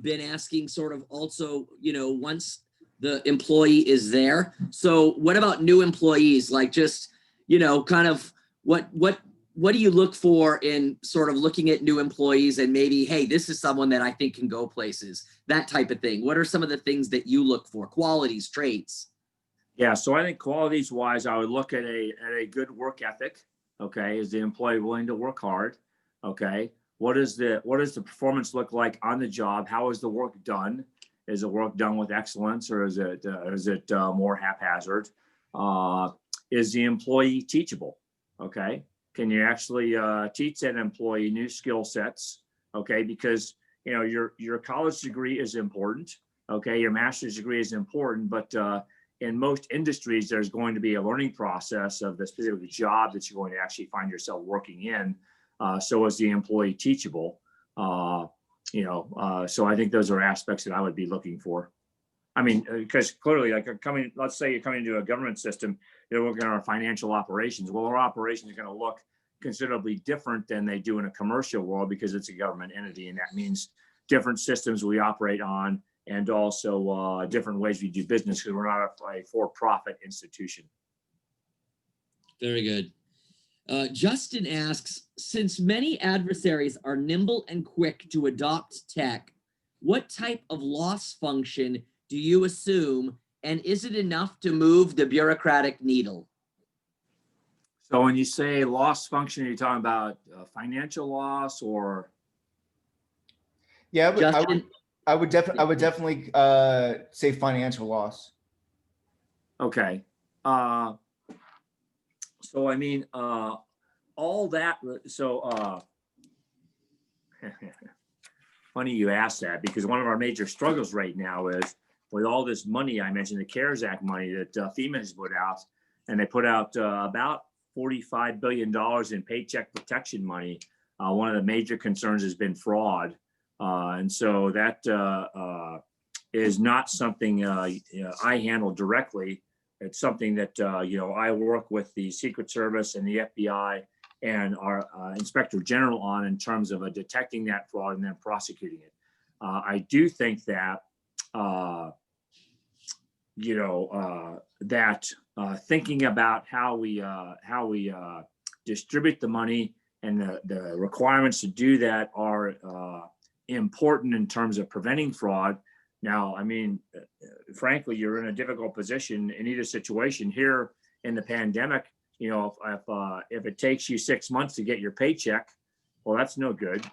been asking sort of also, once the employee is there. So what about new employees? Like just, kind of what do you look for in sort of looking at new employees and maybe, hey, this is someone that I think can go places, that type of thing. What are some of the things that you look for? Qualities, traits? Yeah. So I think qualities wise, I would look at a good work ethic. Okay. Is the employee willing to work hard? Okay. What does the performance look like on the job? How is the work done? Is the work done with excellence, or is it more haphazard? Is the employee teachable? Okay. Can you actually teach that employee new skill sets? Okay. Because your college degree is important. Okay. Your master's degree is important, but in most industries, there's going to be a learning process of the specific job that you're going to actually find yourself working in. So is the employee teachable? So I think those are aspects that I would be looking for. I mean, because clearly, let's say you're coming into a government system, you're working on our financial operations. Well, our operations are going to look considerably different than they do in a commercial world because it's a government entity, and that means different systems we operate on, and also different ways we do business because we're not a for-profit institution. Very good. Justin asks, since many adversaries are nimble and quick to adopt tech, what type of loss function do you assume, and is it enough to move the bureaucratic needle? So when you say loss function, are you talking about financial loss or? Yeah, I would definitely say financial loss. Okay. So I mean, all that. So funny you asked that, because one of our major struggles right now is with all this money I mentioned, the CARES Act money that FEMA has put out, and they put out about $45 billion in paycheck protection money. One of the major concerns has been fraud. And so that is not something I handle directly. It's something that, I work with the Secret Service and the FBI and our Inspector General on in terms of detecting that fraud and then prosecuting it. I do think that, thinking about how we distribute the money and the requirements to do that are important in terms of preventing fraud. Now, I mean, frankly, you're in a difficult position in either situation. Here in the pandemic, you know, if it takes you 6 months to get your paycheck, well, that's no good.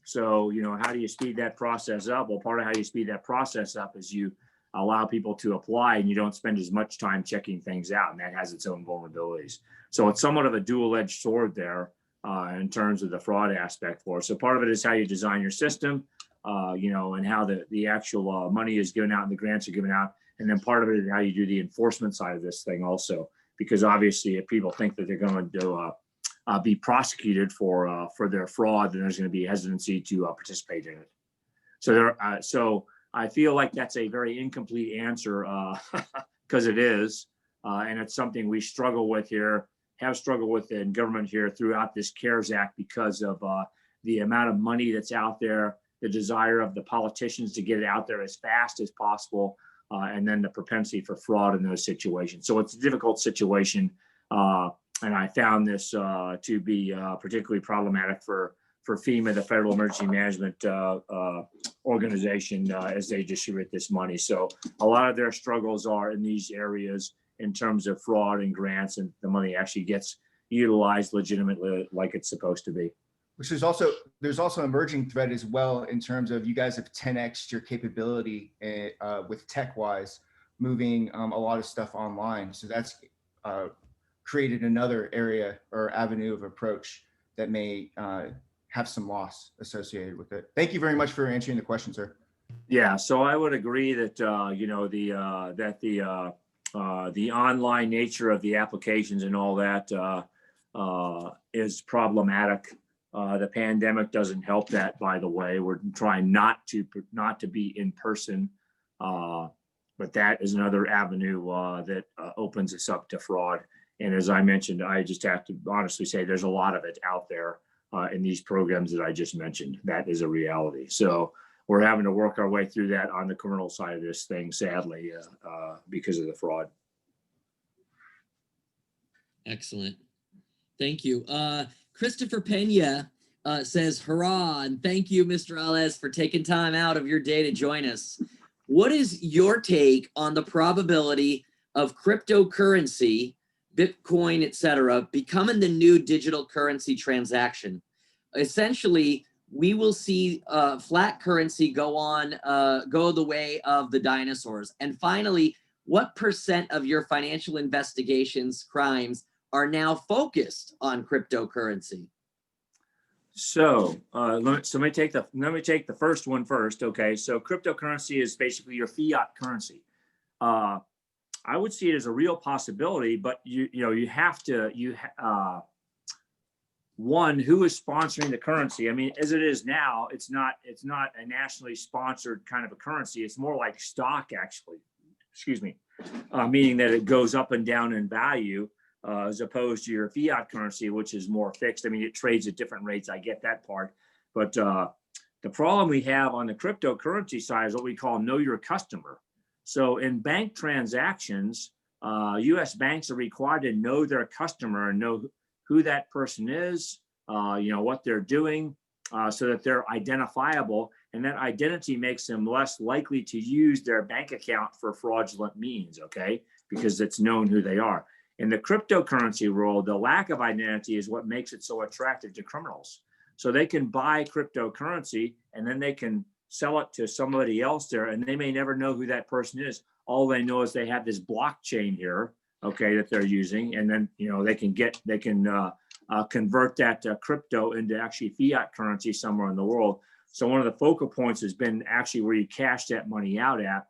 So, you know, how do you speed that process up? Well, part of how you speed that process up is you allow people to apply and you don't spend as much time checking things out, and that has its own vulnerabilities. So it's somewhat of a dual-edged sword there in terms of the fraud aspect for it. So part of it is how you design your system, you know, and how the actual money is given out and the grants are given out. And then part of it is how you do the enforcement side of this thing also, because obviously if people think that they're going to be prosecuted for their fraud, then there's going to be hesitancy to participate in it. So so I feel like that's a very incomplete answer because it is, and it's something we struggle with here, have struggled with in government here throughout this CARES Act because of the amount of money that's out there, the desire of the politicians to get it out there as fast as possible, and then the propensity for fraud in those situations. So it's a difficult situation, and I found this to be particularly problematic for FEMA, the Federal Emergency Management Organization, as they distribute this money. So a lot of their struggles are in these areas in terms of fraud and grants, and the money actually gets utilized legitimately like it's supposed to be. Which there's also emerging threat as well in terms of you guys have 10x your capability with tech-wise, moving a lot of stuff online. So that's created another area or avenue of approach that may have some loss associated with it. Thank you very much for answering the question, sir. Yeah, so I would agree that you know, the online nature of the applications and all that is problematic. The pandemic doesn't help that, by the way. We're trying not to be in person, but that is another avenue that opens us up to fraud. And as I mentioned, I just have to honestly say there's a lot of it out there in these programs that I just mentioned. That is a reality. So we're having to work our way through that on the criminal side of this thing, sadly, because of the fraud. Excellent. Thank you. Christopher Pena says, hurrah, and thank you, Mr. Alez, for taking time out of your day to join us. What is your take on the probability of cryptocurrency, Bitcoin, etc., becoming the new digital currency transaction? Essentially, we will see flat currency go the way of the dinosaurs. And finally, what percent of your financial investigations crimes are now focused on cryptocurrency? So let me take the first one first. Okay, so cryptocurrency is basically your fiat currency. I would see it as a real possibility, but you have to one, who is sponsoring the currency? I mean, as it is now, it's not a nationally sponsored kind of a currency. It's more like stock, actually. Excuse me, meaning that it goes up and down in value. As opposed to your fiat currency, which is more fixed. I mean, it trades at different rates. I get that part. But the problem we have on the cryptocurrency side is what we call know your customer. So in bank transactions, U.S. banks are required to know their customer and know who that person is, what they're doing, so that they're identifiable. And that identity makes them less likely to use their bank account for fraudulent means, okay? Because it's known who they are. In the cryptocurrency world, the lack of identity is what makes it so attractive to criminals. So they can buy cryptocurrency and then they can sell it to somebody else there, and they may never know who that person is. All they know is they have this blockchain here, okay, that they're using, and then they can convert that crypto into actually fiat currency somewhere in the world. So one of the focal points has been actually where you cash that money out at.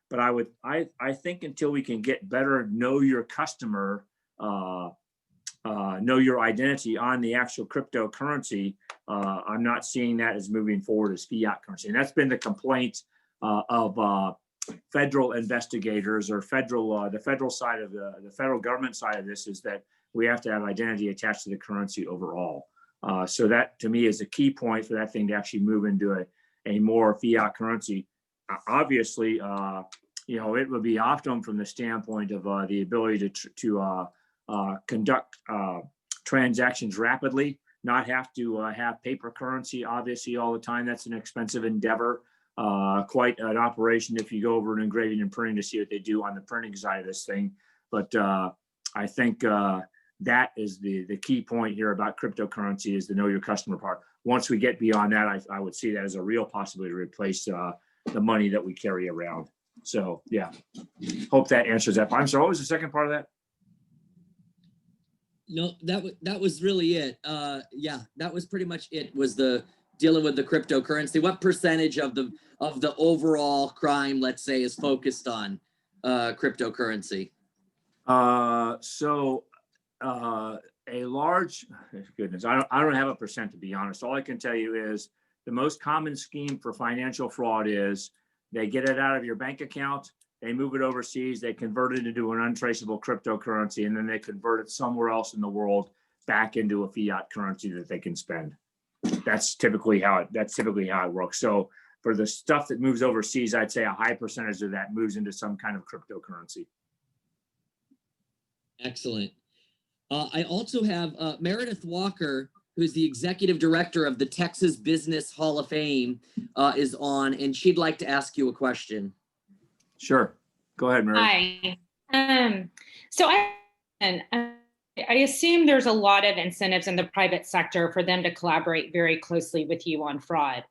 But I think until we can get better know your customer, know your identity on the actual cryptocurrency, I'm not seeing that as moving forward as fiat currency. And that's been the complaint of federal investigators or the federal side of the federal government side of this, is that we have to have identity attached to the currency overall. So that to me is a key point for that thing to actually move into a more fiat currency. Obviously, it would be optimum from the standpoint of the ability to conduct transactions rapidly, not have to have paper currency, obviously, all the time. That's an expensive endeavor. quite an operation if you go over to engraving and printing to see what they do on the printing side of this thing. But I think that is the key point here about cryptocurrency, is the know your customer part. Once we get beyond that, I would see that as a real possibility to replace the money that we carry around. So yeah, hope that answers that. I'm sorry, what was the second part of that? No, that was really it. Yeah, that was pretty much it, was the dealing with the cryptocurrency. What percentage of the overall crime, let's say, is focused on cryptocurrency? A large, goodness, I don't have a percent, to be honest. All I can tell you is the most common scheme for financial fraud is they get it out of your bank account, they move it overseas, they convert it into an untraceable cryptocurrency, and then they convert it somewhere else in the world back into a fiat currency that they can spend. That's typically how it works. So for the stuff that moves overseas, I'd say a high percentage of that moves into some kind of cryptocurrency. Excellent. I also have Meredith Walker, who's the executive director of the Texas Business Hall of Fame, is on, and she'd like to ask you a question. Sure. Go ahead, Meredith. Hi. So I assume there's a lot of incentives in the private sector for them to collaborate very closely with you on fraud.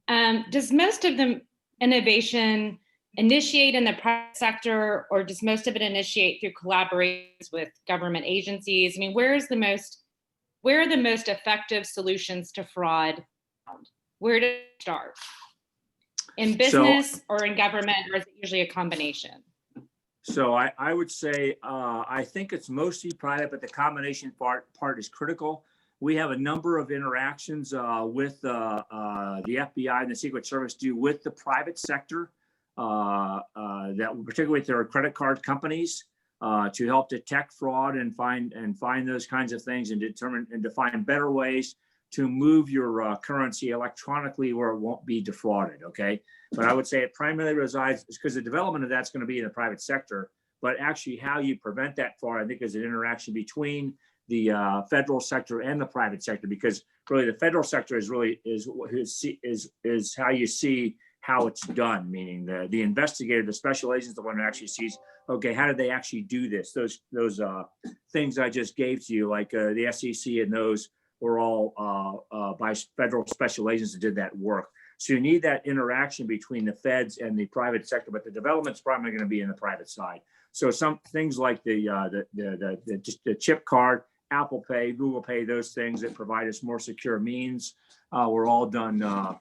Does most of the innovation initiate in the private sector, or does most of it initiate through collaborations with government agencies? I mean, where are the most effective solutions to fraud? Where to start? In business or in government, or is it usually a combination? So I would say, I think it's mostly private, but the combination part is critical. We have a number of interactions with the FBI and the Secret Service do with the private sector, that particularly with their credit card companies, to help detect fraud and find those kinds of things, and determine and define better ways to move your currency electronically where it won't be defrauded. Okay, but I would say it primarily resides, because the development of that's going to be in the private sector, but actually how you prevent that fraud, I think, is an interaction between the federal sector and the private sector, because really the federal sector is how you see how it's done, meaning the investigator, the special agent, the one who actually sees, okay, how did they actually do this? Those things I just gave to you, like the SEC, and those were all by federal special agents that did that work. So you need that interaction between the feds and the private sector, but the development's probably going to be in the private side. So some things like the chip card, Apple Pay, Google Pay, those things that provide us more secure means, were all done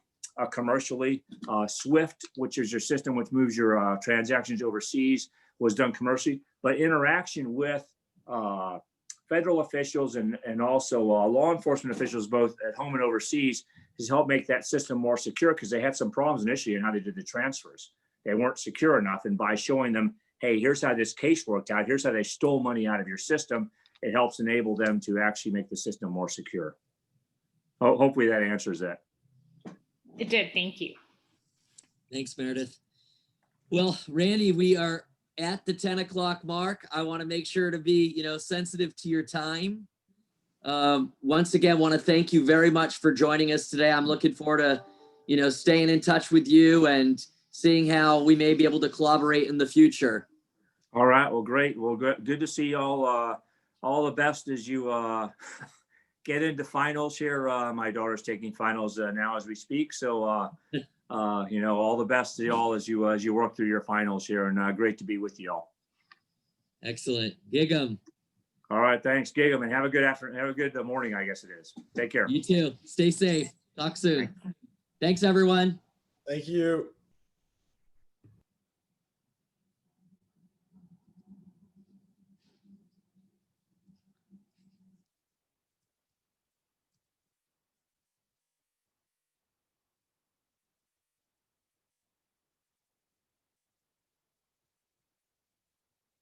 commercially. SWIFT, which is your system which moves your transactions overseas, was done commercially. But interaction with federal officials and also law enforcement officials, both at home and overseas, has helped make that system more secure, because they had some problems initially in how they did the transfers. They weren't secure enough, and by showing them, hey, here's how this case worked out, here's how they stole money out of your system, it helps enable them to actually make the system more secure. Hopefully that answers that. It did. Thank you. Thanks, Meredith. Well, Randy, we are at the 10 o'clock mark. I want to make sure to be, sensitive to your time. Once again, want to thank you very much for joining us today. I'm looking forward to, staying in touch with you and seeing how we may be able to collaborate in the future. All right. Well, great. Well, good to see y'all. All the best as you get into finals here. My daughter's taking finals now as we speak. So, all the best to y'all as you work through your finals here, and great to be with y'all. Excellent. Gig 'em. All right. Thanks. Gig 'em, and have a good afternoon. Have a good morning, I guess it is. Take care. You too. Stay safe. Talk soon. Thanks, everyone. Thank you.